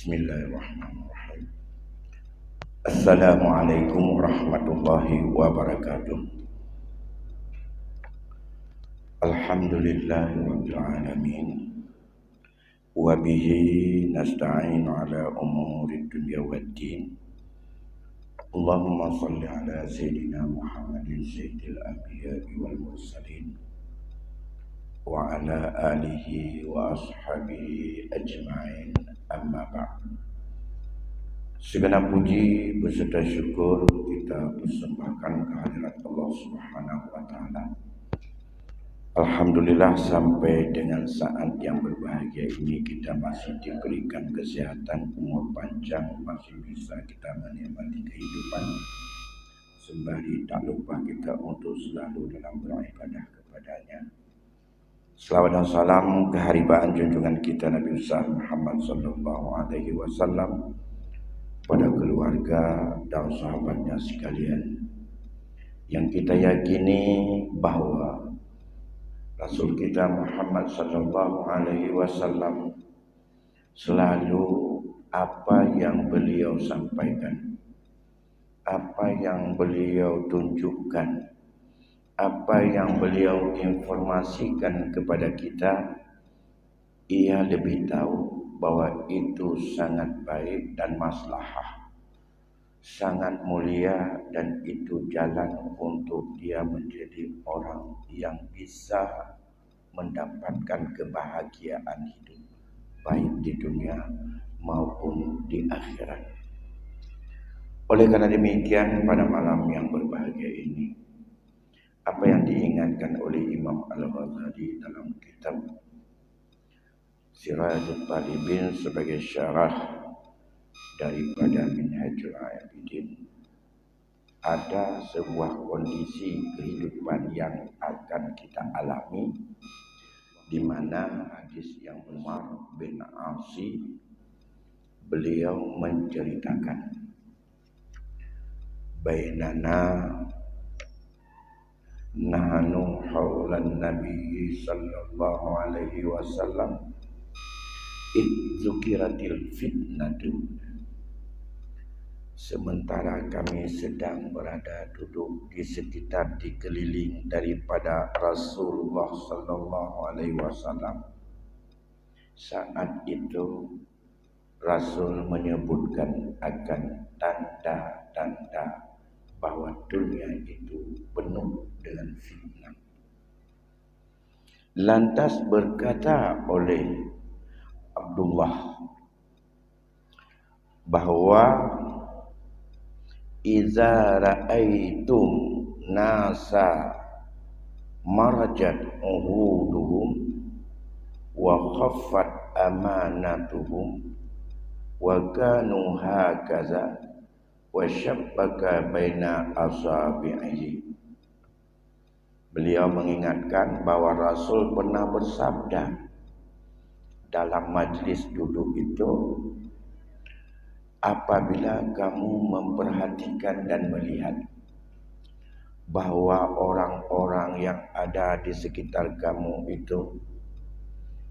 Bismillahirrahmanirrahim. Assalamualaikum warahmatullahi wabarakatuh. Alhamdulillahirabbil alamin. Wa bihi nasta'inu ala umuri dunya waddin. Allahumma shalli ala sayyidina Muhammadin sayyidil anbiya'i wal mursalin wa ala alihi wa ashabihi ajma'in, amma ba'd. Segenap puji beserta syukur kita persembahkan kehadirat Allah Subhanahu wa taala. Alhamdulillah, sampai dengan saat yang berbahagia ini kita masih diberikan kesehatan, umur panjang, masih bisa kita menikmati kehidupan. Sembari tak lupa kita untuk selalu dalam beribadah kepadanya. Selawat dan salam keharibaan junjungan kita Nabi besar Muhammad sallallahu alaihi wasallam pada keluarga dan sahabatnya sekalian, yang kita yakini bahwa Rasul kita Muhammad sallallahu alaihi wasallam selalu apa yang beliau sampaikan, apa yang beliau tunjukkan, apa yang beliau informasikan kepada kita, ia lebih tahu bahwa itu sangat baik dan maslahah, sangat mulia, dan itu jalan untuk dia menjadi orang yang bisa mendapatkan kebahagiaan hidup, baik di dunia maupun di akhirat. Oleh karena demikian, pada malam yang berbahagia ini, apa yang diingatkan oleh Imam Al-Ghazali dalam kitab Sirajatul Talibin sebagai syarah daripada Minhajul Abidin, ada sebuah kondisi kehidupan yang akan kita alami, di mana hadis yang Umar bin Asi beliau menceritakan, bainana nahnu haulan nabi sallallahu alaihi wasallam idzukiratil fitnatu. Sementara kami sedang berada duduk di sekitar, dikeliling daripada Rasulullah sallallahu alaihi wasallam, saat itu Rasul menyebutkan akan tanda-tanda bahwa dunia itu penuh dengan fitnah. Lantas berkata oleh Abdullah bahwa iza ra'aitum nasa marajat uhuduhum wa khaffat amanatuhum wa kanu hakaza wa syabbaka baina asabi'ihi. Beliau mengingatkan bahwa Rasul pernah bersabda dalam majlis duduk itu, apabila kamu memperhatikan dan melihat bahwa orang-orang yang ada di sekitar kamu itu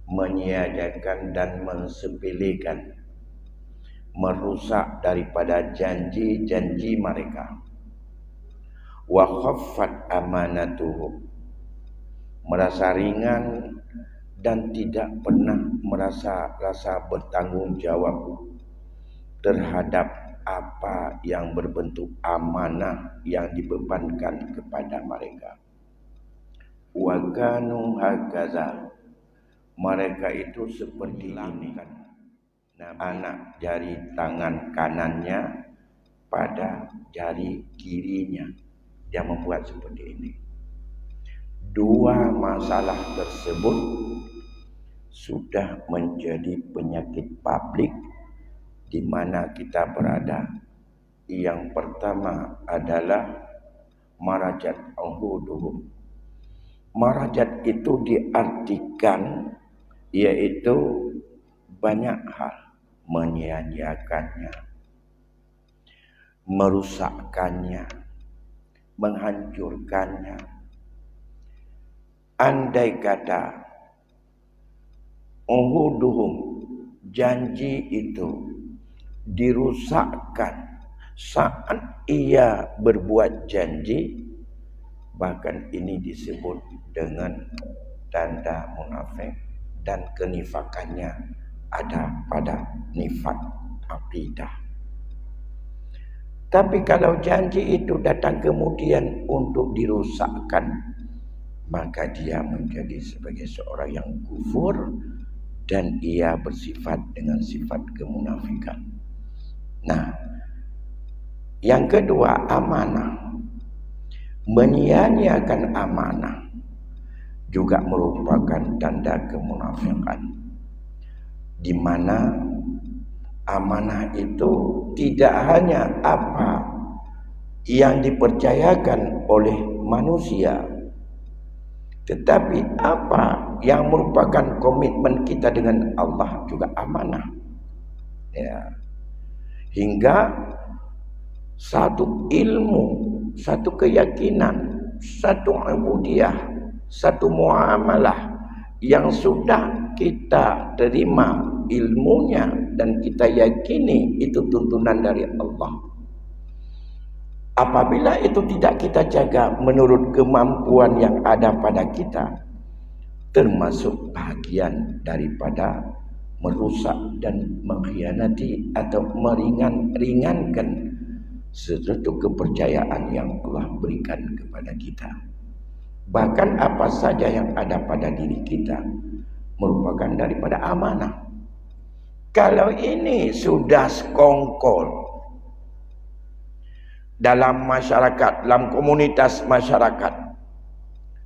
menyia-nyiakan dan mensepelekan, merusak daripada janji-janji mereka, wa khaffat amanatuhum, merasa ringan dan tidak pernah merasa rasa bertanggung jawab terhadap apa yang berbentuk amanah yang dibebankan kepada mereka. Wa kanu hakaza, mereka itu seperti ini, anak jari tangan kanannya pada jari kirinya, dia membuat seperti ini. Dua masalah tersebut sudah menjadi penyakit publik di mana kita berada. Yang pertama adalah marajat uhuduhum. Marajat itu diartikan yaitu banyak hal, menyia-nyiakannya, merusakkannya, menghancurkannya. Andai kata uhuduhum, janji itu dirusakkan saat ia berbuat janji, bahkan ini disebut dengan tanda munafik, dan kenifakannya ada pada nifak akidah. Tapi kalau janji itu datang kemudian untuk dirusakkan, maka dia menjadi sebagai seorang yang kufur dan ia bersifat dengan sifat kemunafikan. Nah, yang kedua, amanah. Menyia-nyiakan amanah juga merupakan tanda kemunafikan, di mana amanah itu tidak hanya apa yang dipercayakan oleh manusia, tetapi apa yang merupakan komitmen kita dengan Allah juga amanah. Ya. Hingga satu ilmu, satu keyakinan, satu ubudiyah, satu muamalah yang sudah kita terima ilmunya dan kita yakini itu tuntunan dari Allah. Apabila itu tidak kita jaga menurut kemampuan yang ada pada kita, termasuk bahagian daripada merusak dan mengkhianati atau meringankan sesuatu kepercayaan yang Allah berikan kepada kita. Bahkan apa saja yang ada pada diri kita merupakan daripada amanah. Kalau ini sudah sekongkol dalam masyarakat, dalam komunitas masyarakat,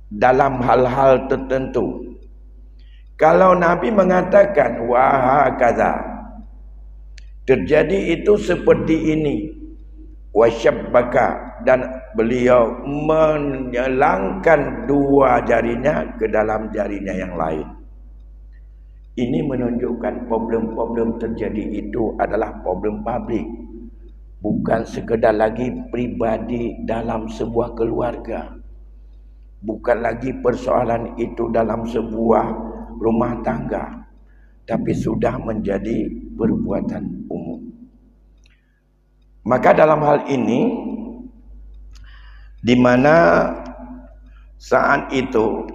dalam hal-hal tertentu, kalau Nabi mengatakan wahakaza, terjadi itu seperti ini, wasyabbaka, dan beliau menyelangkan dua jarinya ke dalam jarinya yang lain. Ini menunjukkan problem-problem terjadi itu adalah problem publik, bukan sekedar lagi pribadi dalam sebuah keluarga, bukan lagi persoalan itu dalam sebuah rumah tangga, tapi sudah menjadi perbuatan umum. Maka dalam hal ini, di mana saat itu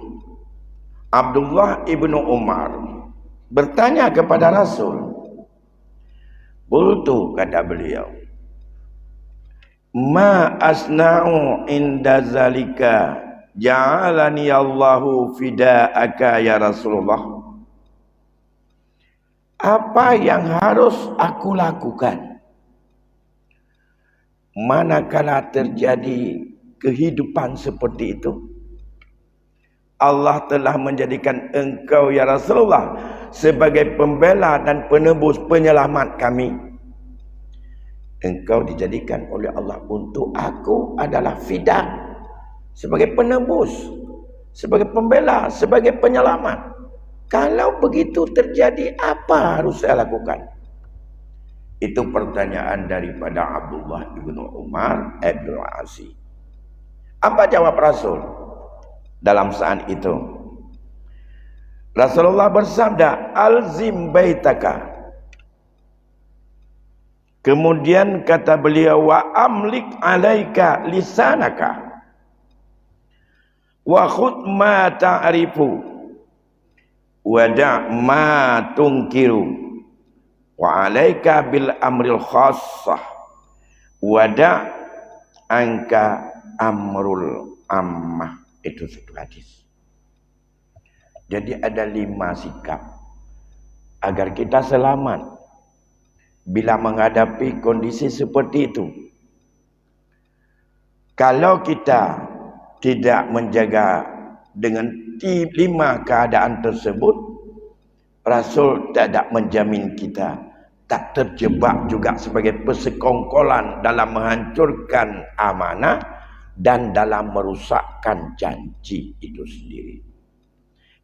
Abdullah ibnu Umar bertanya kepada Rasul, "Qultu," kata beliau, "ma asna'u inda zalika ja'alani Allahu fida'aka ya Rasulullah." Apa yang harus aku lakukan manakala terjadi kehidupan seperti itu? Allah telah menjadikan engkau ya Rasulullah sebagai pembela dan penebus penyelamat kami. Engkau dijadikan oleh Allah untuk aku adalah fida, sebagai penebus, sebagai pembela, sebagai penyelamat. Kalau begitu terjadi, apa harus saya lakukan? Itu pertanyaan daripada Abdullah ibnu Umar ibnu Asi. Apa jawab Rasul dalam saat itu? Rasulullah bersabda, "Alzim baitaka." Kemudian kata beliau, "Wa amlik alaika lisanaka wa khudh ma ta'rifu wa da' ma tunkiru wa alaika bil amril khassah wa da' anka amrul ammah." Itu satu hadis. Jadi ada 5 sikap agar kita selamat bila menghadapi kondisi seperti itu. Kalau kita tidak menjaga dengan 5 keadaan tersebut, Rasul tidak menjamin kita tak terjebak juga sebagai persekongkolan dalam menghancurkan amanah dan dalam merusakkan janji itu sendiri.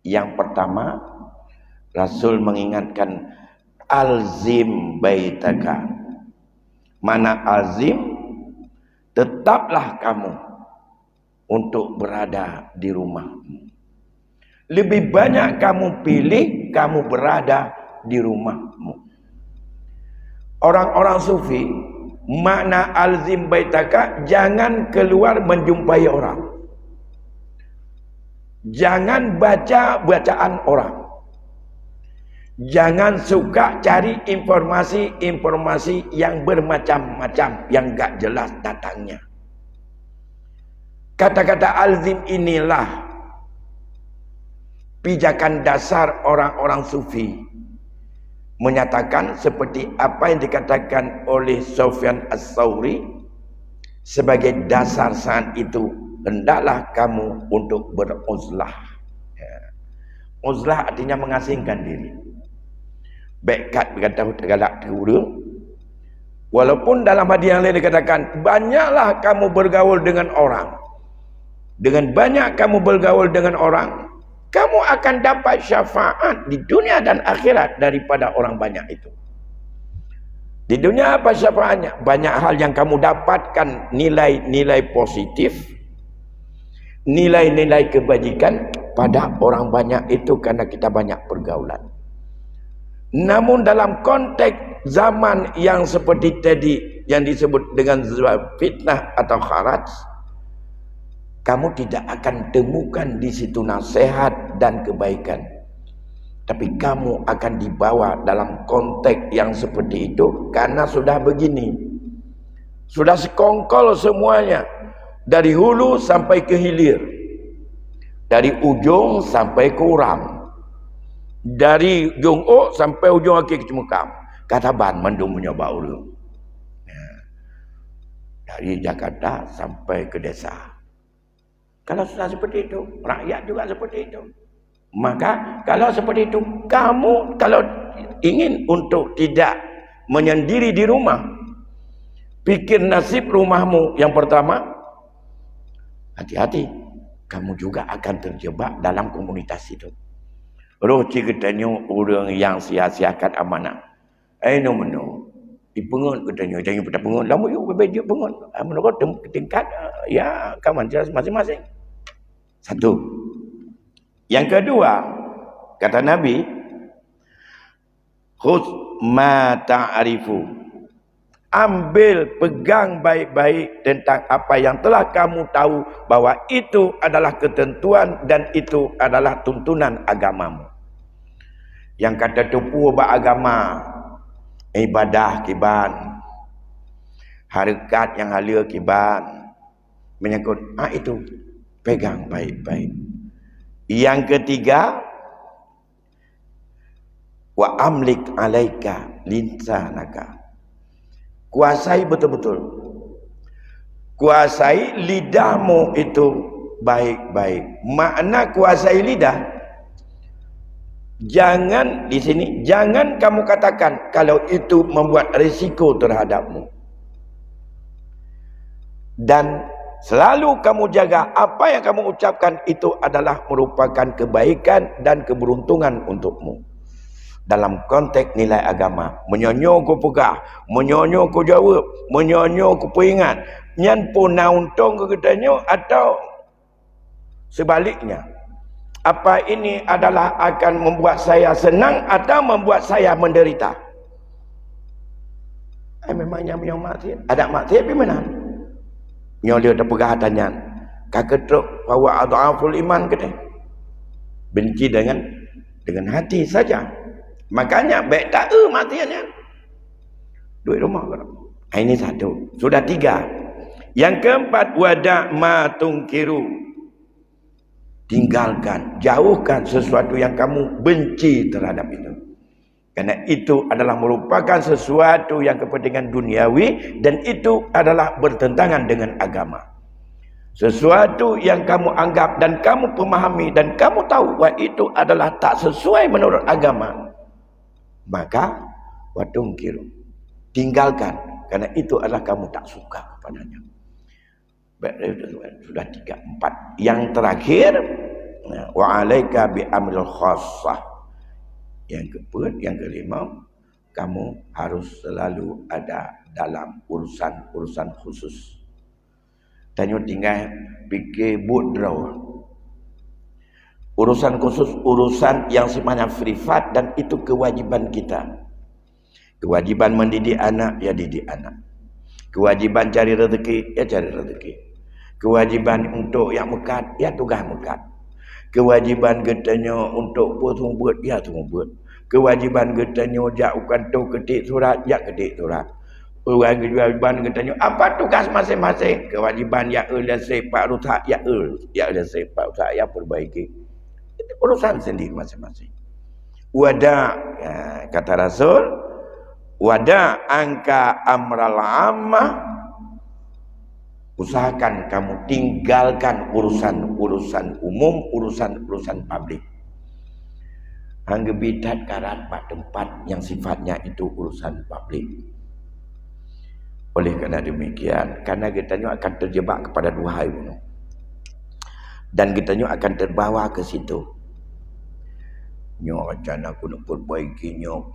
Yang pertama, Rasul mengingatkan alzim baitaka. Mana alzim? Tetaplah kamu untuk berada di rumahmu. Lebih banyak kamu pilih kamu berada di rumahmu. Orang-orang sufi, makna alzim baitaka, jangan keluar menjumpai orang. Jangan baca bacaan orang. Jangan suka cari informasi-informasi yang bermacam-macam, yang gak jelas datangnya. Kata-kata alzim inilah pijakan dasar orang-orang sufi, menyatakan seperti apa yang dikatakan oleh Sufyan Ats-Tsauri, sebagai dasar saat itu hendaklah kamu untuk beruzlah. Uzlah artinya mengasingkan diri. Bekat berkata galak terura. Walaupun dalam hadis yang lain dikatakan, banyaklah kamu bergaul dengan orang. Dengan banyak kamu bergaul dengan orang, kamu akan dapat syafaat di dunia dan akhirat daripada orang banyak itu. Di dunia apa syafaatnya? Banyak hal yang kamu dapatkan, nilai-nilai positif, nilai-nilai kebajikan pada orang banyak itu karena kita banyak pergaulan. Namun dalam konteks zaman yang seperti tadi yang disebut dengan fitnah atau kharaj, kamu tidak akan temukan di situ nasihat dan kebaikan. Tapi kamu akan dibawa dalam konteks yang seperti itu karena sudah begini. Sudah sekongkol semuanya. Dari hulu sampai ke hilir. Dari ujung sampai ke uram. Dari ujung sampai ujung kaki ke cemekam. Kata ban mendung menyoba ulung. Dari Jakarta sampai ke desa. Kalau sudah seperti itu, rakyat juga seperti itu. Maka kalau seperti itu, kamu kalau ingin untuk tidak menyendiri di rumah, pikir nasib rumahmu yang pertama, hati-hati, kamu juga akan terjebak dalam komunitas itu. Roh ceritanya orang yang sia-siakan amanah. No meno. Dipengun katanya, jangan pada pengun. Lama yuk berbeza pengun. Menurut tingkat ya kawan jelas masing-masing. Satu. Yang kedua, kata Nabi, khudh ma ta'rifu. Ambil, pegang baik-baik tentang apa yang telah kamu tahu bahwa itu adalah ketentuan dan itu adalah tuntunan agamamu. Yang kata tupu beragama, ibadah kiban, harakat yang halia kiban, menyangkut itu pegang baik-baik. Yang ketiga, wa amlik alaika linsanaka. Kuasai betul-betul. Kuasai lidahmu itu baik-baik. Makna kuasai lidah, jangan di sini, jangan kamu katakan kalau itu membuat risiko terhadapmu. Dan selalu kamu jaga apa yang kamu ucapkan itu adalah merupakan kebaikan dan keberuntungan untukmu. Dalam konteks nilai agama, menyonyo ku pegah, menyonyo ku jawab, menyonyo ku peringat, nyan pun nauntung ke katanya atau sebaliknya. Apa ini adalah akan membuat saya senang atau membuat saya menderita? Memangnya punya maksiat, ada maksiat di mana? Nyolio ada pegahatannya. Kaketruk bahwa adhaful iman kata. Benci dengan hati saja. Makanya baik tak matiannya. Duit rumah. Ini satu. Sudah tiga. Yang keempat, wada' ma tungkiru. Tinggalkan, jauhkan sesuatu yang kamu benci terhadap itu. Karena itu adalah merupakan sesuatu yang kepentingan duniawi dan itu adalah bertentangan dengan agama. Sesuatu yang kamu anggap dan kamu memahami dan kamu tahu bahwa itu adalah tak sesuai menurut agama, maka watungkiru, tinggalkan, karena itu adalah kamu tak suka kepadanya. Sudah 3, 4. Yang terakhir, wa alaika bi amril khassah. Yang kelima, kamu harus selalu ada dalam urusan khusus. Tanya tinggal fikir budraw. Urusan khusus, urusan yang sifatnya privat dan itu kewajiban kita. Kewajiban mendidik anak, ya didik anak. Kewajiban cari rezeki, ya cari rezeki. Kewajiban untuk yang mekat, ya tugas mekat. Kewajiban katanya untuk buat, ya semua buat. Kewajiban katanya jauhkan tu ketik surat, ya ketik surat. Kewajiban katanya apa tugas masing-masing. Kewajiban ya lesai pak rusak, ya lesai pak rusak, ya perbaiki. Itu urusan sendiri masing-masing. Wada, ya, kata Rasul, wada angka amral ammah, usahakan kamu tinggalkan urusan-urusan umum, urusan-urusan publik. Hangga bidat karat pada tempat yang sifatnya itu urusan publik. Oleh kerana demikian, karena kita akan terjebak kepada dua hal ini. Dan kita akan terbawa ke situ. Nyo rencana aku nak perbaiki nyo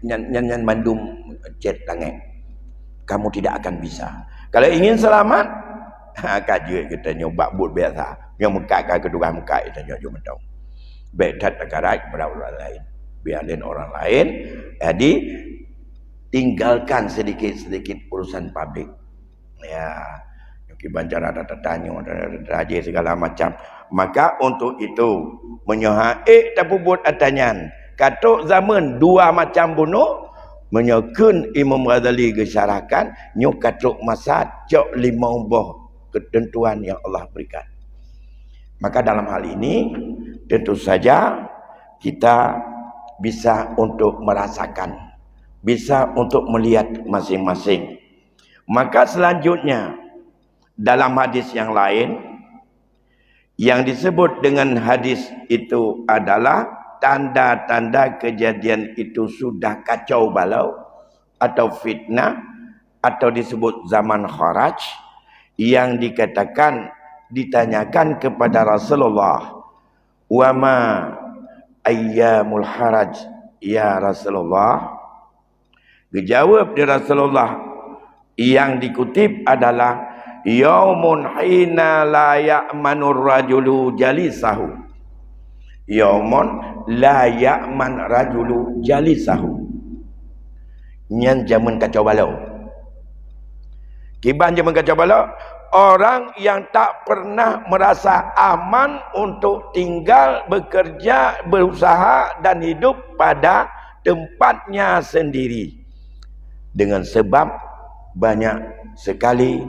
nyan mandum jet langit. Kamu tidak akan bisa. Kalau ingin selamat, kaji kita nyoba buat biasa. Yang mekak kedua mekak kita nyoba tahu. Bedat negara kepada orang lain. Biarin orang lain. Jadi tinggalkan sedikit-sedikit urusan publik. Ya, kiban cara ada tanya, ada segala macam. Maka untuk itu menyohaik tapubut atanyan. Katuk zaman dua macam bunuh menyokun Imam Ghazali gesarakan nyok katuk masa cok 5 buah ketentuan yang Allah berikan. Maka dalam hal ini tentu saja kita bisa untuk merasakan, bisa untuk melihat masing-masing. Maka selanjutnya dalam hadis yang lain yang disebut dengan hadis itu adalah tanda-tanda kejadian itu sudah kacau balau atau fitnah atau disebut zaman kharaj, yang dikatakan ditanyakan kepada Rasulullah, wa ma ayyamul haraj ya Rasulullah. Dijawab di Rasulullah yang dikutip adalah yaumun hina la ya'manur rajulu jalisahu. Yaumun la ya'man rajulu jalisahu. Nyan zaman kacau balau. Kiban zaman kacau balau, orang yang tak pernah merasa aman untuk tinggal, bekerja, berusaha dan hidup pada tempatnya sendiri. Dengan sebab banyak sekali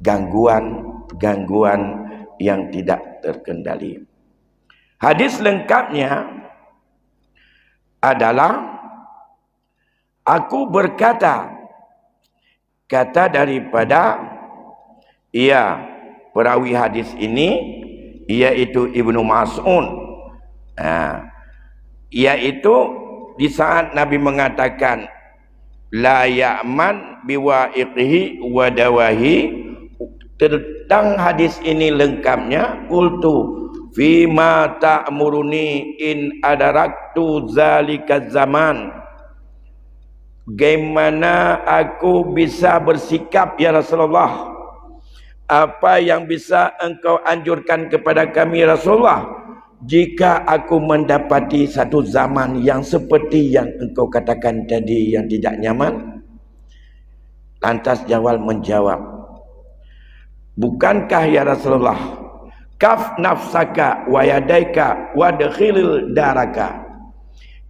gangguan yang tidak terkendali. Hadis lengkapnya adalah, aku berkata, kata daripada perawi hadis ini yaitu Ibnu Mas'ud, yaitu di saat Nabi mengatakan la ya'man biwa'iqihi wa dawahi. Tentang hadis ini lengkapnya, qultu fima ta'muruni in adaraktu zalika zaman. Bagaimana aku bisa bersikap ya Rasulullah? Apa yang bisa engkau anjurkan kepada kami Rasulullah jika aku mendapati satu zaman yang seperti yang engkau katakan tadi yang tidak nyaman? Lantas Jawal menjawab, bukankah ya Rasulullah, kaf nafsaka wa yadaika wa dakhilil daraka,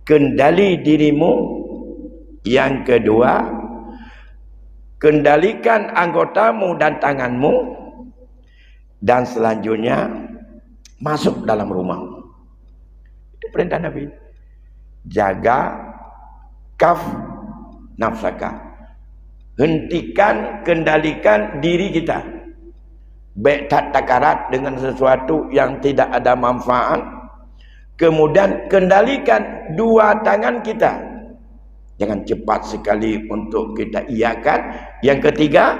kendali dirimu. Yang kedua, kendalikan anggotamu dan tanganmu. Dan selanjutnya, masuk dalam rumahmu. Itu perintah Nabi. Jaga kaf nafsaka. Hentikan, kendalikan diri kita. Baik tak takarat dengan sesuatu yang tidak ada manfaat. Kemudian kendalikan dua tangan kita. Jangan cepat sekali untuk kita iakan. Yang ketiga,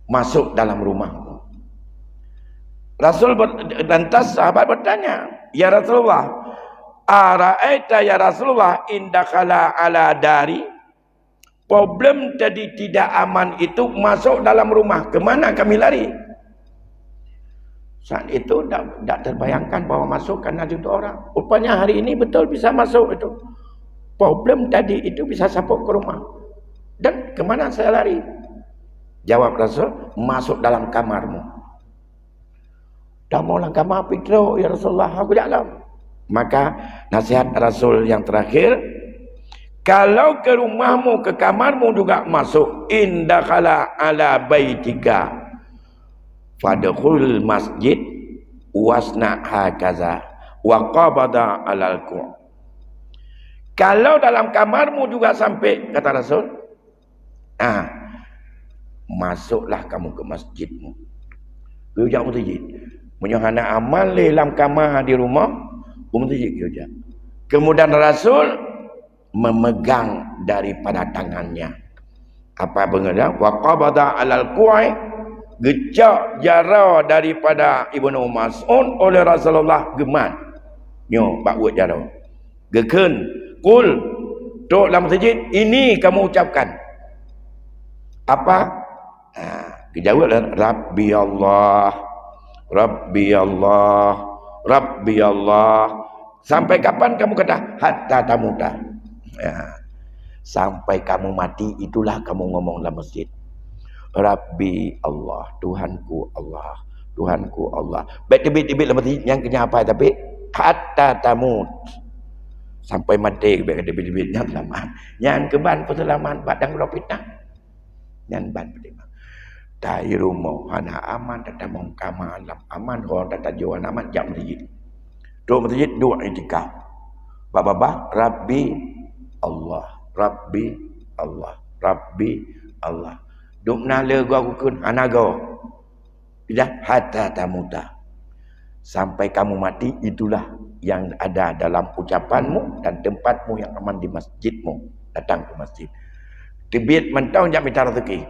masuk dalam rumahmu. Lantas sahabat bertanya, ya Rasulullah, ara'aita ya Rasulullah indakhala ala dari. Problem tadi tidak aman itu masuk dalam rumah. Kemana kami lari? Saat itu tidak terbayangkan bahwa masuk karena itu orang. Rupanya hari ini betul bisa masuk itu. Problem tadi itu bisa sapuk ke rumah. Dan kemana saya lari? Jawab Rasul, masuk dalam kamarmu. Dah mau dalam kamar pikir, ya Rasulullah, aku dalam. Maka nasihat Rasul yang terakhir, kalau ke rumahmu, ke kamarmu juga masuk, indakhala ala baitika fadkhul masjid wasna hakaza wa qabada alal ku'. Kalau dalam kamarmu juga sampai, kata Rasul, masuklah kamu ke masjidmu. Kerja masjid. Menyuhana amal dalam kamar di rumah, masjid kerja. Kemudian Rasul memegang daripada tangannya. Apa benda? Wa qabada alal ku'ai, gecak jara daripada Ibnu Mas'ud oleh Rasulullah geman. Nyo bak buat jara. Geken, kul, duk dalam masjid, ini kamu ucapkan. Apa? Dijawab Rabbi Allah, Rabbi Allah, Rabbi Allah. Sampai kapan kamu kata? Hatta tamuta. Sampai kamu mati, itulah kamu ngomong dalam masjid. Rabbi Allah, Tuhanku Allah, Tuhanku Allah. Baik-baik dalam masjid yang kena apa tapi hatta tamut. Sampai mati baik-baik yang selamat. Yang keban perselamat badang lo fitnah. Yang ban pertama. Dari rumah hana aman tata mongkama alam aman orang tata jual aman jam masjid. Dua masjid dua itikaf. Baba Rabbi Allah, Rabbi Allah, Rabbi Allah. Duk nala gua kun anago. Tidak hatta tamuta. Sampai kamu mati, itulah yang ada dalam ucapanmu dan tempatmu yang aman di masjidmu. Datang ke masjid. Tibit mentong jak minta rezeki.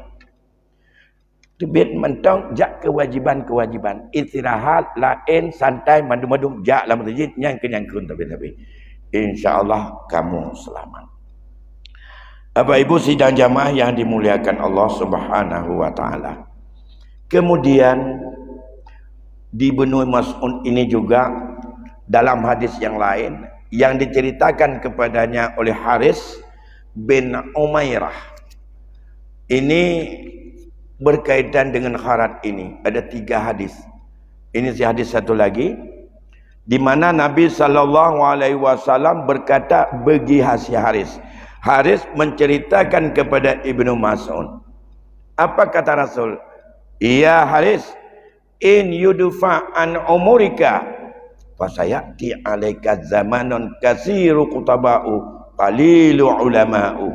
Tibit mentong jak kewajiban-kewajiban. Istirahat, lain, santai, madu-madu jak dalam masjid yang kenyangkun tapi. InsyaAllah kamu selamat. Bapak Ibu sidang jamaah yang dimuliakan Allah Subhanahu wa taala. Kemudian di Ibnu Mas'ud ini juga dalam hadis yang lain yang diceritakan kepadanya oleh Haris bin Umairah. Ini berkaitan dengan kharat ini. Ada 3 hadis. Ini si hadis satu lagi, di mana Nabi SAW berkata bagi Haris. Haris menceritakan kepada Ibnu Mas'ud. Apa kata Rasul? Ya Haris, in yudfa an umurika fasayati alaika zamanun kasiru kutaba'u qalilu ulama'u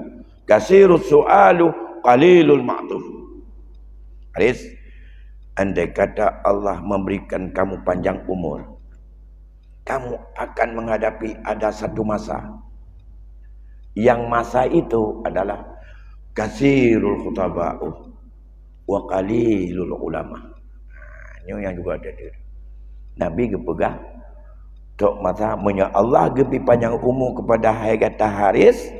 kasiru su'alu qalilul ma'tuf. Haris, andai kata Allah memberikan kamu panjang umur, kamu akan menghadapi ada satu masa. Yang masa itu adalah kasirul khutaba'u wa qalilul ulama. Ini yang juga ada dia. Nabi gepegah tok masa punya Allah gepi panjang umur kepada hai kata Haris,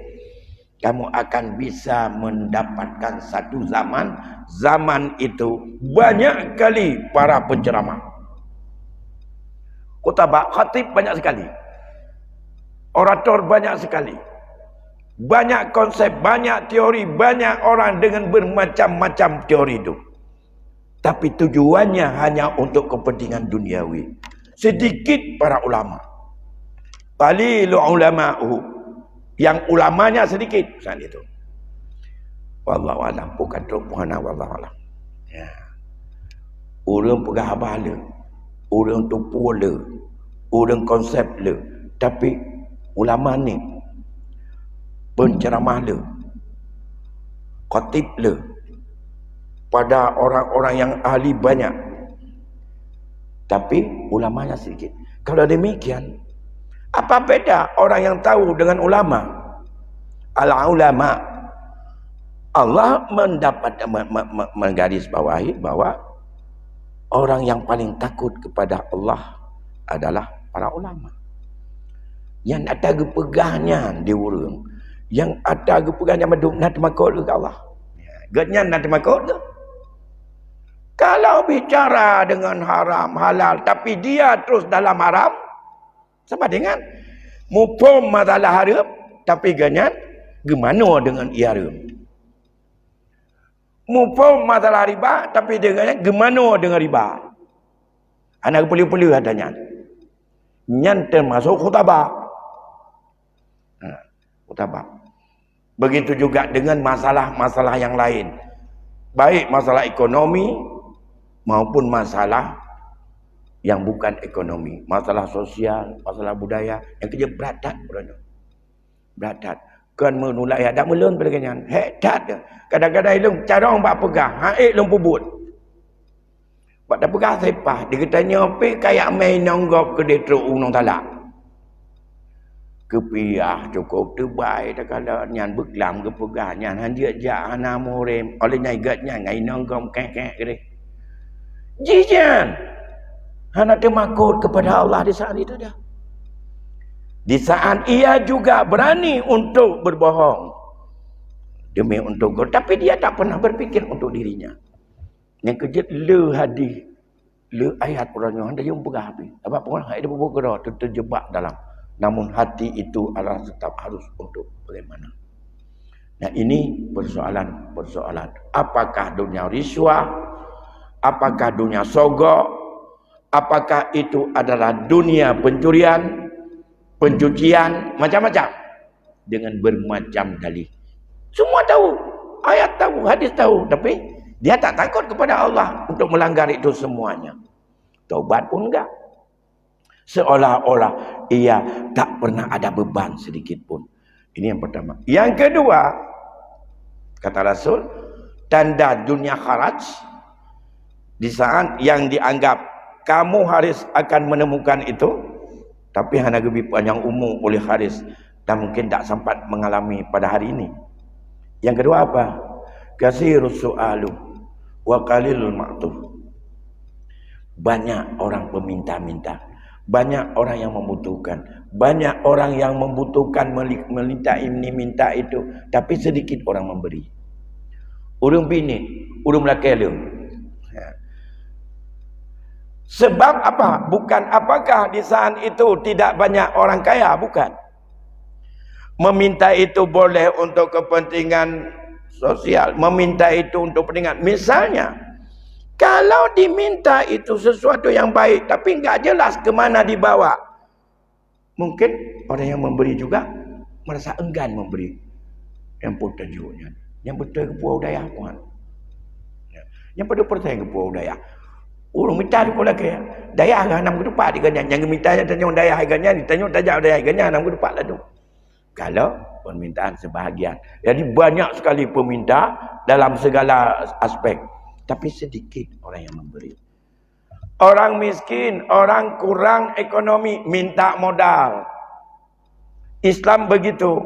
kamu akan bisa mendapatkan satu zaman. Zaman itu banyak kali para penceramah. Khutbah, khatib banyak sekali. Orator banyak sekali. Banyak konsep, banyak teori, banyak orang dengan bermacam-macam teori itu. Tapi tujuannya hanya untuk kepentingan duniawi. Sedikit para ulama. Qalilu ulama'uhu. Yang ulamanya sedikit saat itu. Wallahu a'lam, bukan tuhan wallahu a'lam. Ya. Orang pegah abah le. Orang tupu le. Orang konsep le. Tapi ulama ni penceramah le. Khatib le. Pada orang-orang yang ahli banyak. Tapi ulamanya sedikit. Kalau demikian, apa beda orang yang tahu dengan ulama? Al-ulama, Allah mendapat menggarisbawahi bahwa orang yang paling takut kepada Allah adalah para ulama. Yang ada gepegahnya di urang, yang ada gepegahnya maduk nak makut ke Allah. Gatnya nak makut ke? Kalau bicara dengan haram halal tapi dia terus dalam haram, sama dengan mupum masalah haram, tapi ganyan gimana dengan iara. Mupo masalah riba, tapi dia ganyan gimana dengan riba. Anak perlu-perlu adanya. Nyan termasuk khutabah. Khutabah. Begitu juga dengan masalah-masalah yang lain. Baik masalah ekonomi maupun masalah yang bukan ekonomi. Masalah sosial, masalah budaya. Yang kerja beradat. Beradat. Kan menulai ada melun pada kenyan. Hedat. Kadang-kadang ilung cara orang buat pegang. Haik lung pubut. Buat dah pegang sepah. Dia katanya apa kayak main nanggap ke dia teruk unang talak. Kepiah cukup terbaik dah kalau nyan beklam ke pegang. Nyan hanjak jak hana murem. Oleh nyai gatnya ngai nanggap kek-kek ke dia. Jijan. Hana termakut kepada Allah di saat itu dah. Di saat ia juga berani untuk berbohong. Demi untuk gol. Tapi dia tak pernah berfikir untuk dirinya. Yang kerja le hadis. Le ayat orangnya. Anda yang pegah habis. Apa orang ayat dia bergerak. Terjebak dalam. Namun hati itu adalah tetap harus untuk bagaimana. Nah ini persoalan. Apakah dunia riswah? Apakah dunia sogok? Apakah itu adalah dunia pencurian? Pencucian? Macam-macam. Dengan bermacam dalih. Semua tahu. Ayat tahu. Hadis tahu. Tapi dia tak takut kepada Allah untuk melanggar itu semuanya. Taubat pun enggak. Seolah-olah ia tak pernah ada beban sedikit pun. Ini yang pertama. Yang kedua, kata Rasul, tanda dunia kharaj. Di saat yang dianggap kamu harus akan menemukan itu, tapi hanya lebih panjang umur oleh Haris dan mungkin tak sempat mengalami pada hari ini. Yang kedua apa? Kasirus su'alu wa qalilul ma'tuh. Banyak orang peminta-minta, banyak orang yang membutuhkan, banyak orang yang membutuhkan meminta ini minta itu, tapi sedikit orang memberi. Urung bini, urung laki lu. Sebab apa? Bukan apakah di saat itu tidak banyak orang kaya, bukan. Meminta itu boleh untuk kepentingan sosial, meminta itu untuk kepentingan. Misalnya, kalau diminta itu sesuatu yang baik, tapi enggak jelas ke mana dibawa. Mungkin orang yang memberi juga merasa enggan memberi. Yang pun tajuknya. Yang betul ke pulau daya puan. Yang betul percaya ke pulau daya. Urung minta tu pula ke daya lah 6 ketupat diganya. Yang minta tanya daya harganya, ditanya tajak daya harganya 6 ketupat lah tu. Kalau permintaan sebahagian. Jadi banyak sekali peminta dalam segala aspek. Tapi sedikit orang yang memberi. Orang miskin, orang kurang ekonomi, minta modal. Islam begitu.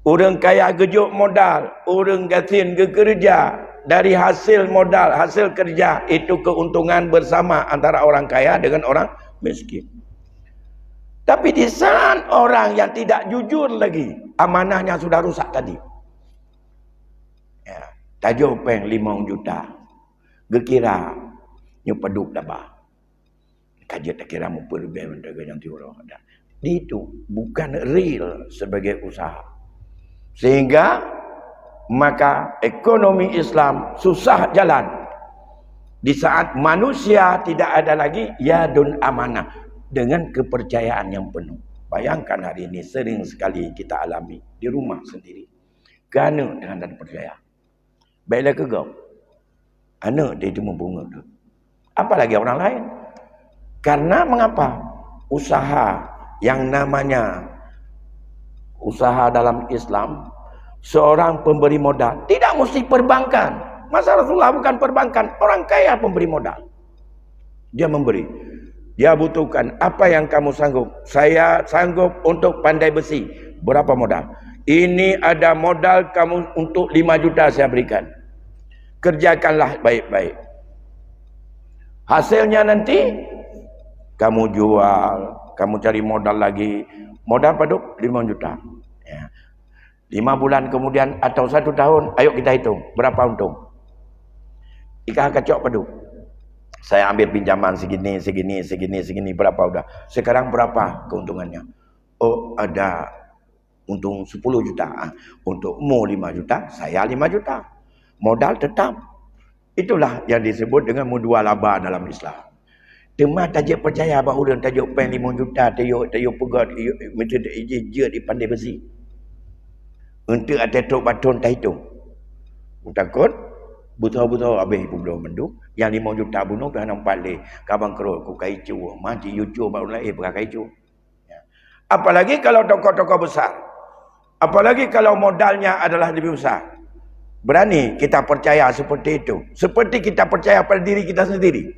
Orang kaya gejuk modal, orang gasin ke kerja. Dari hasil modal, hasil kerja, itu keuntungan bersama antara orang kaya dengan orang miskin. Tapi di saat orang yang tidak jujur lagi, amanahnya sudah rusak tadi. Ya, tajuk peng 5 juta. Gekira nyepeduk dabah. Kajian tak kira mampu lebih menjaga yang tiurah. Itu bukan real sebagai usaha. Sehingga maka ekonomi Islam susah jalan. Di saat manusia tidak ada lagi yadun amanah. Dengan kepercayaan yang penuh. Bayangkan hari ini sering sekali kita alami. Di rumah sendiri. Kerana dengan tak percaya. Baiklah ke kau. Anak dia cuma bunga tu. Apalagi orang lain. Karena mengapa? Usaha yang namanya usaha dalam Islam. Seorang pemberi modal tidak mesti perbankan. Masa Rasulullah bukan perbankan, orang kaya pemberi modal. Dia memberi. Dia butuhkan apa yang kamu sanggup. Saya sanggup untuk pandai besi. Berapa modal? Ini ada modal kamu untuk 5 juta saya berikan. Kerjakanlah baik-baik. Hasilnya nanti kamu jual, kamu cari modal lagi. Modal paduk 5 juta. Ya. 5 bulan kemudian atau 1 tahun, ayo kita hitung berapa untung. Ikan kacok padu. Saya ambil pinjaman segini, berapa udah. Sekarang berapa keuntungannya? Oh, ada untung 10 juta. Untuk mu 5 juta, saya 5 juta. Modal tetap. Itulah yang disebut dengan mudua laba dalam Islam. Temah tajuk percaya bahawa orang tajuk pen 5 juta, tajuk pegat, metode je di pandai besi. Untuk ada tok batun tak hitung. Takut butuh habis pun belum mendung. Yang 5 juta bunuh dah nampak le. Kabang kerut ku kaicu, mati yucu baru lain berak kaicu. Ya. Apalagi kalau tokoh-tokoh besar. Apalagi kalau modalnya adalah lebih besar. Berani kita percaya seperti itu. Seperti kita percaya pada diri kita sendiri.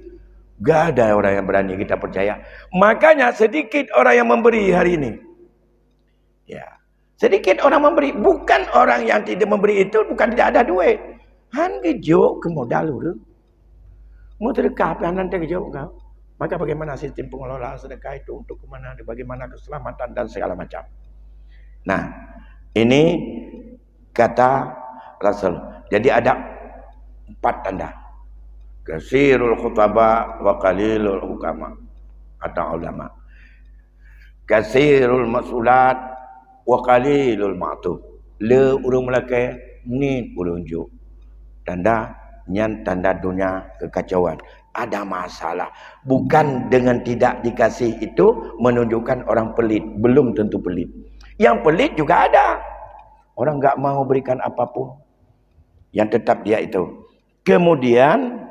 Gak ada orang yang berani kita percaya. Makanya sedikit orang yang memberi hari ini. Ya. Sedikit orang memberi. Bukan orang yang tidak memberi itu bukan tidak ada duit. Han kejok ke modal dulu. Mau sedekah apa nanti kejok kau. Maka bagaimana sistem pengelolaan sedekah itu untuk kemana, bagaimana keselamatan dan segala macam. Nah, ini kata Rasul. Jadi ada 4 tanda. Kasirul khutaba wa qalilul hukama atau ulama. Kasirul masulat wa qalilul ma'tub. Le urang Melaka ni urang juk. Tanda nyan tanda dunia kekacauan. Ada masalah. Bukan dengan tidak dikasih itu menunjukkan orang pelit. Belum tentu pelit. Yang pelit juga ada. Orang enggak mau berikan apapun. Yang tetap dia itu. Kemudian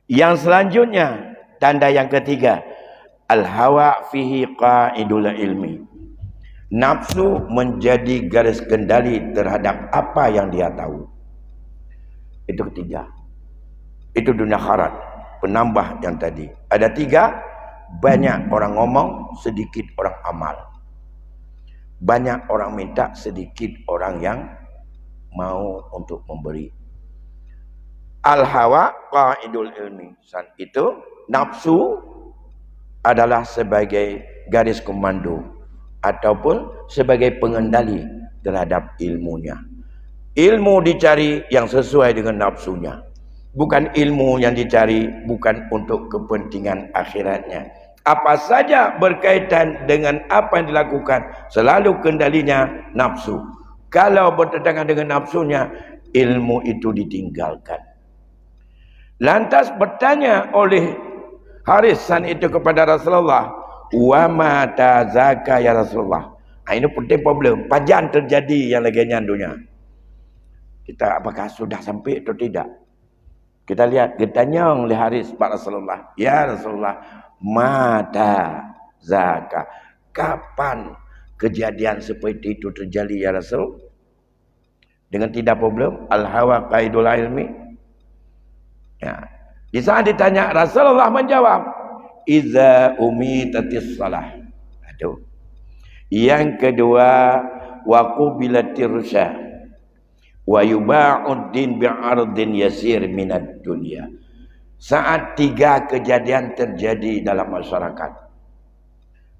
yang selanjutnya, tanda yang ketiga, al-hawa fihi qa'idul ilmi. Nafsu menjadi garis kendali terhadap apa yang dia tahu. Itu ketiga. Itu dunia akhirat. Penambah yang tadi. Ada 3, banyak orang ngomong, sedikit orang amal. Banyak orang minta, sedikit orang yang mau untuk memberi. Al-hawa qa'idul ilmi. Itu nafsu adalah sebagai garis komando ataupun sebagai pengendali terhadap ilmunya. Ilmu dicari yang sesuai dengan nafsunya. Bukan ilmu yang dicari bukan untuk kepentingan akhiratnya. Apa saja berkaitan dengan apa yang dilakukan, selalu kendalinya nafsu. Kalau bertentangan dengan nafsunya, ilmu itu ditinggalkan. Lantas bertanya oleh Harisan itu kepada Rasulullah, wa ma tazaka ya Rasulullah. Ini penting problem. Pajan terjadi yang laginya dunia. Kita apakah sudah sampai atau tidak? Kita lihat, kita tanya oleh Haris pada Rasulullah, ya Rasulullah, mata zaka. Kapan kejadian seperti itu terjadi ya Rasul? Dengan tidak problem, al-hawa qaidul ilmi. Ya. Di saat ditanya, Rasulullah menjawab, iza umitatis salah. Aduh. Yang kedua, wa qubilatir rusya wa yuba'ud din bi'ardin yasir minad dunya. Saat 3 kejadian terjadi dalam masyarakat,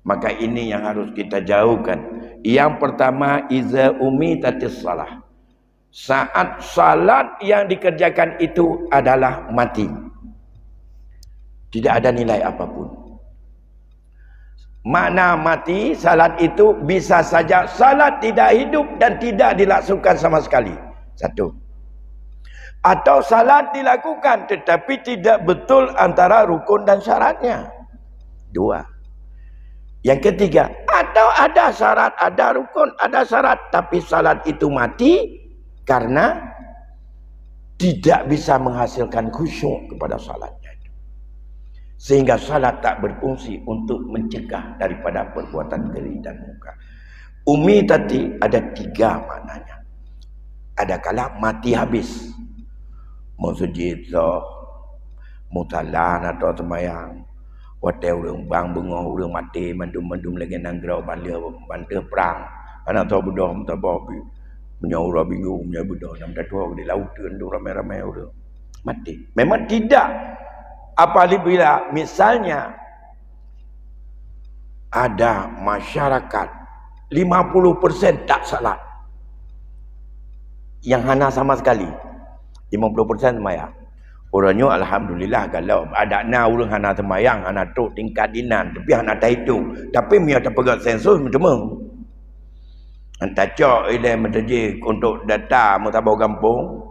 maka ini yang harus kita jauhkan. Yang pertama, iza umitatis salah. Saat salat yang dikerjakan itu adalah mati. Tidak ada nilai apapun. Makna mati, salat itu bisa saja salat tidak hidup dan tidak dilaksanakan sama sekali. 1. Atau salat dilakukan tetapi tidak betul antara rukun dan syaratnya. 2. Yang ketiga, atau ada syarat, ada rukun, ada syarat, tapi salat itu mati karena tidak bisa menghasilkan khusyuk kepada salatnya. Sehingga salat tak berfungsi untuk mencegah daripada perbuatan geli dan munkar. Umi tadi ada 3 maknanya. Ada kala mati habis. Mau sujud, mutalan atau semayang. Hotel orang bang bengong, orang mati, mandum-mandum lagi nanggrau, bantu perang. Anak tahu bodoh, tak bawa menyaura bingung, punya bodoh, nam tua di laut tu, ramai-ramai orang. Mati. Memang tidak. Apabila misalnya ada masyarakat 50% tak salat, yang hana sama sekali 50% semayang. Orangnya alhamdulillah kalau ada na orang hana semayang, hana tu tingkat dinan, tapi hana tak hitung. Tapi dia tak pegang sensus macam mana? Antacok ile menterji untuk data mutabau kampung.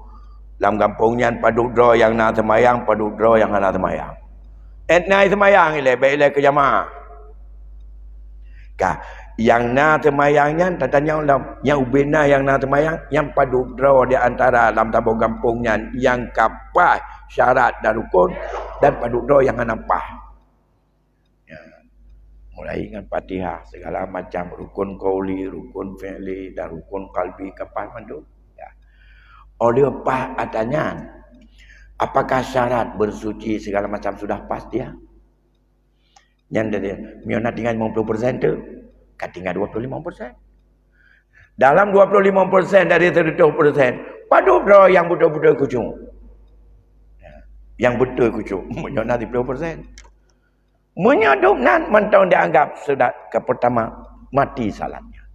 Dalam kampungnya paduk draw yang nak semayang, paduk draw yang nak semayang. Naik semayang ile, baik ile ke jamaah. Kah, yang nak semayangnya, tanya ulam, yang ubina yang nak semayang, yang paduk draw di antara dalam tabau kampungnya, yang kapah syarat dan rukun, dan paduk draw yang nampak. Mulai dengan Fatihah, segala macam rukun qauli, rukun fi'li dan rukun qalbi kapal mandu. Ya. Oleh apa adanya? Apakah syarat bersuci segala macam sudah pas dia? Yang dia miona tinggal 50% tu, kan tinggal 25%. Dalam 25% dari 30%, padu bro yang betul-betul kucung. Ya. Yang betul kucung, miona 30%. Menyudup nan mentang dianggap sudah ke pertama mati salatnya.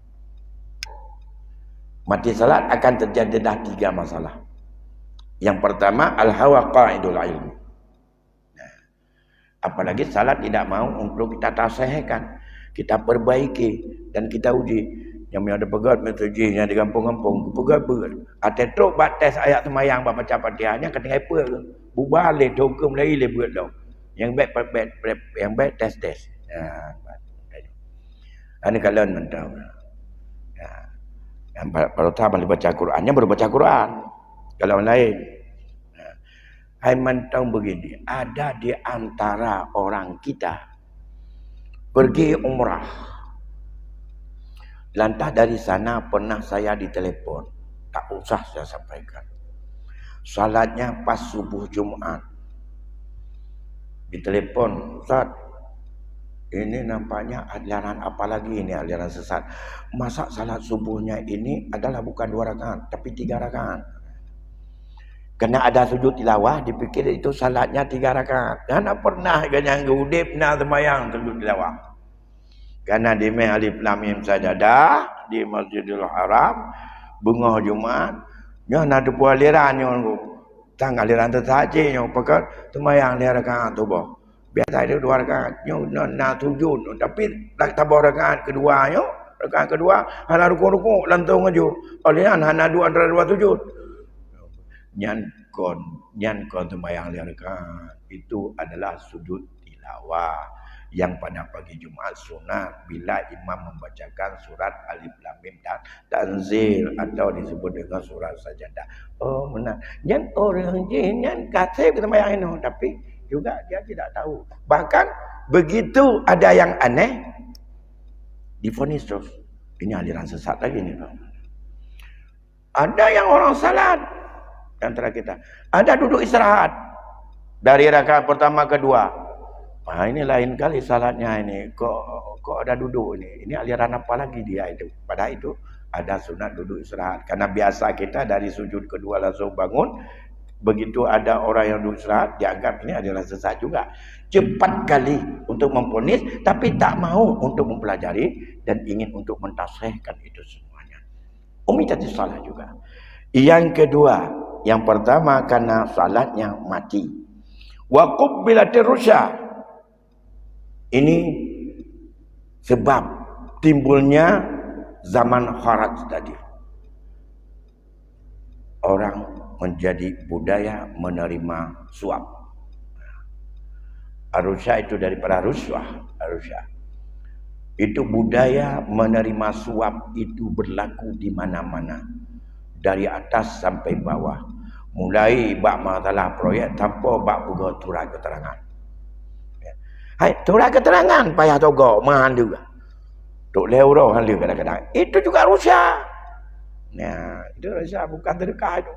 Mati salat akan terjadi dah 3 masalah. Yang pertama al-hawa qaidul ilmi. Nah, apalagi salat tidak mau untuk kita tasihkan, kita perbaiki dan kita uji. Yang ada pegat metode yang di kampung-kampung, pegat berat. Ada truk batas ayat semayang baca Fatihahnya ketinggal apa ke? Bubalik hukum lain le berat dah. Yang baik test. Ini kalian mentau. Yang pada tahap baca Qurannya baru baca Quran. Kalau yang lain, hai mentau begini. Ada di antara orang kita pergi umrah. Lantas dari sana pernah saya ditelepon. Tak usah saya sampaikan. Salatnya pas subuh Jumat. Ditelepon, Ustaz, ini nampaknya aliran apa lagi ini, aliran sesat. Masa salat subuhnya ini adalah bukan 2 rakaat, tapi 3 rakaat. Kena ada sujud tilawah, dipikir itu salatnya 3 rakaat. Karena pernah yang udip nak semayang sujud tilawah. Karena di alif lam mim sajadah di Masjidil Haram, bunga Jumat, nya nak tu aliran yang tang aliran tersaji yang pakat semayang 2 rakaat tu boh. Biasa itu 2 rakaat nyo nak sujud, tapi tak tabah rakaat kedua nyo, rakaat kedua hana ruku-ruku lantung aju. Olian hana 2 antara 2 sujud. Nyan kon semayang 2 rakaat itu adalah sujud tilawah. Yang pada pagi Jumat sunat bila imam membacakan surat alif lam mim dan tanzil atau disebut dengan surat sajadah. Oh benar. Yang orang jin yang kata kita bayang ini, tapi juga dia tidak tahu. Bahkan begitu ada yang aneh divonis terus. Ini aliran sesat lagi nih, Pak. Ada yang orang salat antara kita. Ada duduk istirahat dari rakaat pertama kedua. Ini lain kali salatnya ini. Kok ada duduk ini. Ini aliran apa lagi dia itu? Padahal itu ada sunat duduk istirahat. Karena biasa kita dari sujud kedua langsung bangun. Begitu ada orang yang duduk istirahat, dianggap ini adalah sesat juga. Cepat kali untuk memponis, tapi tak mau untuk mempelajari dan ingin untuk mentasihkan itu semuanya. Tadi salah juga. Yang kedua, yang pertama karena salatnya mati. Wa qubbilatir rusya. Ini sebab timbulnya zaman kharaj tadi. Orang menjadi budaya menerima suap. Arusya itu daripada ruswah. Arusya. Itu budaya menerima suap itu berlaku di mana-mana. Dari atas sampai bawah. Mulai bak masalah proyek tanpa bak buka turah keterangan. Hai, turah keterangan payah togo mahan juga. Tok leuro hal dia kadang-kadang. Itu juga rusya. Nah, itu rusya bukan sedekah itu.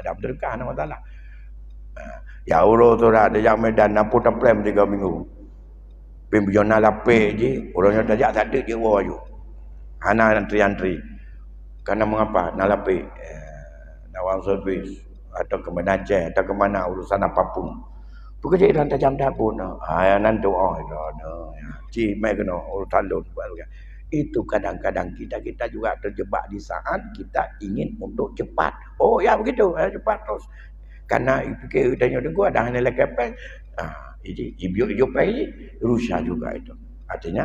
Ada sedekah nama taala. Ya Allah turah dia Medan nampu templem 3 minggu. Pembina lapik je, orangnya tajak tak ada je waju. Ana antri-antri. Karena mengapa? Nak lapik. Nawang servis atau ke Aceh atau ke mana urusan apapun. Bekerja dalam tajam dapur no. Nanti ci mai kena urusan lon baru. Itu kadang-kadang kita juga terjebak di saat kita ingin untuk cepat. Oh ya begitu, cepat terus. Karena fikir tanya gua dah hanya lekepeng. Ini ibu pai rusak juga itu. Artinya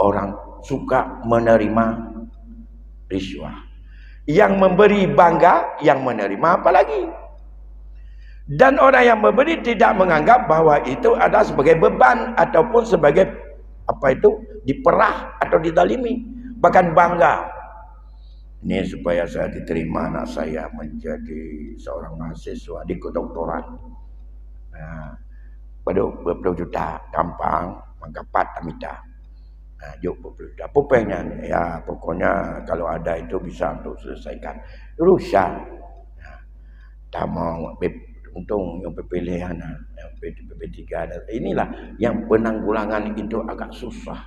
orang suka menerima Riswah. Yang memberi bangga, yang menerima apa lagi? Dan orang yang memberi tidak menganggap bahwa itu adalah sebagai beban ataupun sebagai diperah atau dizalimi, bahkan bangga. Ini supaya saya diterima anak saya menjadi seorang mahasiswa di kedokteran. Nah, berapa juta gampang menggapat amita. Nah, berapa juta ya pokoknya kalau ada itu bisa untuk selesaikan urusan. Nah, tak mau untung yang pilihan yang PP3 inilah yang penanggulangan itu agak susah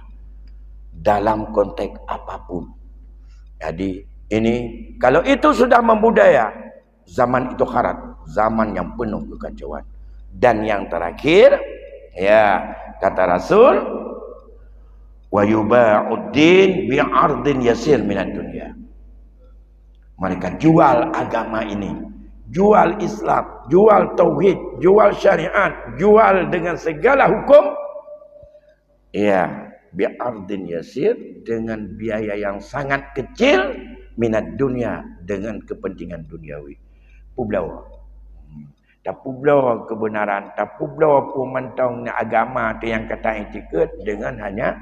dalam konteks apapun. Jadi ini kalau itu sudah membudaya, zaman itu karat, zaman yang penuh kekacauan. Dan yang terakhir, ya kata Rasul, wa yuba'uddin bi'ardin yasir minad dunya. Mereka jual agama ini, jual Islam, jual tauhid, jual syariat, jual dengan segala hukum, ya bi'ardin yasir, dengan biaya yang sangat kecil, minat dunia, dengan kepentingan duniawi. Publawa. Tak publawa kebenaran, tak publawa pemantang agama tu yang kata etiket, dengan hanya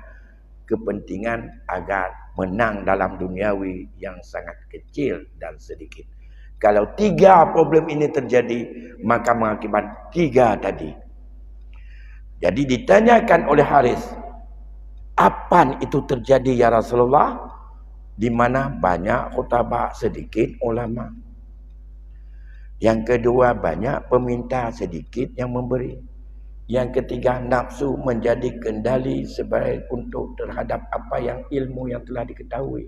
kepentingan agar menang dalam duniawi yang sangat kecil dan sedikit. Kalau 3 problem ini terjadi, maka mengakibat 3 tadi. Jadi ditanyakan oleh Haris, apa itu terjadi ya Rasulullah? Di mana banyak khutbah, sedikit ulama. Yang kedua, banyak peminta, sedikit yang memberi. Yang ketiga, nafsu menjadi kendali sebagai untuk terhadap apa yang ilmu yang telah diketahui.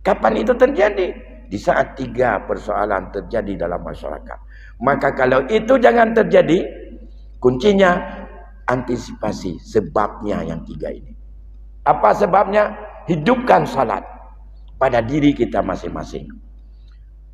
Kapan itu terjadi? Di saat 3 persoalan terjadi dalam masyarakat. Maka kalau itu jangan terjadi, kuncinya antisipasi sebabnya yang 3 ini. Apa sebabnya? Hidupkan salat pada diri kita masing-masing.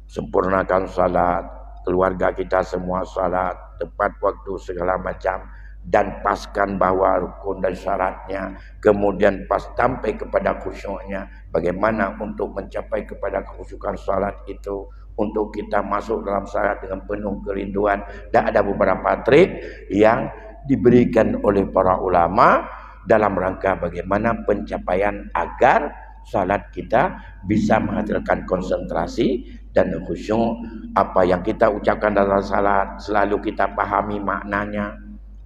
Sempurnakan salat, keluarga kita semua salat, tepat waktu segala macam, dan paskan bahwa rukun dan syaratnya, kemudian pas sampai kepada khusyuknya. Bagaimana untuk mencapai kepada khusyukan salat itu, untuk kita masuk dalam salat dengan penuh kerinduan. Dan ada beberapa trik yang diberikan oleh para ulama dalam rangka bagaimana pencapaian agar salat kita bisa menghasilkan konsentrasi dan khusyuk. Apa yang kita ucapkan dalam salat selalu kita pahami maknanya.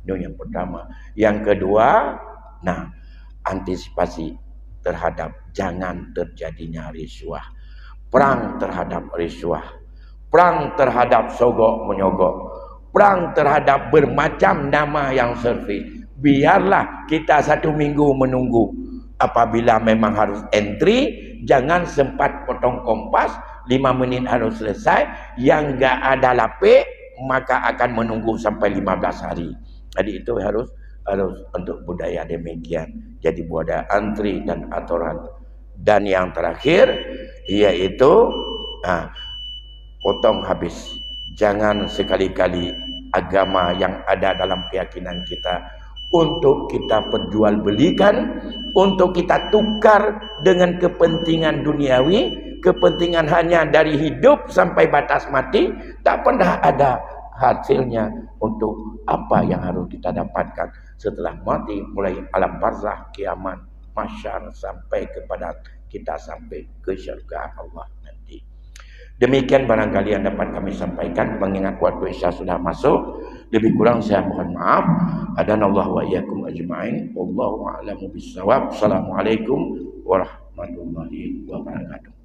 Itu yang pertama. Yang kedua, antisipasi terhadap jangan terjadinya riswah. Perang terhadap riswah. Perang terhadap sogok menyogok. Perang terhadap bermacam nama yang servis. Biarlah kita 1 minggu menunggu. Apabila memang harus entry, jangan sempat potong kompas, 5 menit harus selesai. Yang enggak ada lapik, maka akan menunggu sampai 15 hari. Jadi itu harus untuk budaya demikian. Jadi budaya antri dan aturan. Dan yang terakhir, yaitu potong habis. Jangan sekali-kali agama yang ada dalam keyakinan kita untuk kita perjualbelikan, untuk kita tukar dengan kepentingan duniawi, kepentingan hanya dari hidup sampai batas mati, tak pernah ada hasilnya untuk apa yang harus kita dapatkan setelah mati, mulai alam barzakh, kiamat, mahsyar, sampai kepada kita sampai ke syurga Allah nanti. Demikian barangkali yang dapat kami sampaikan, mengingat waktu Isya sudah masuk. Lebih kurang saya mohon maaf. Adanallahu wa iyyakum ajma'in. Wallahu a'lamu bissawab. Assalamualaikum warahmatullahi wabarakatuh.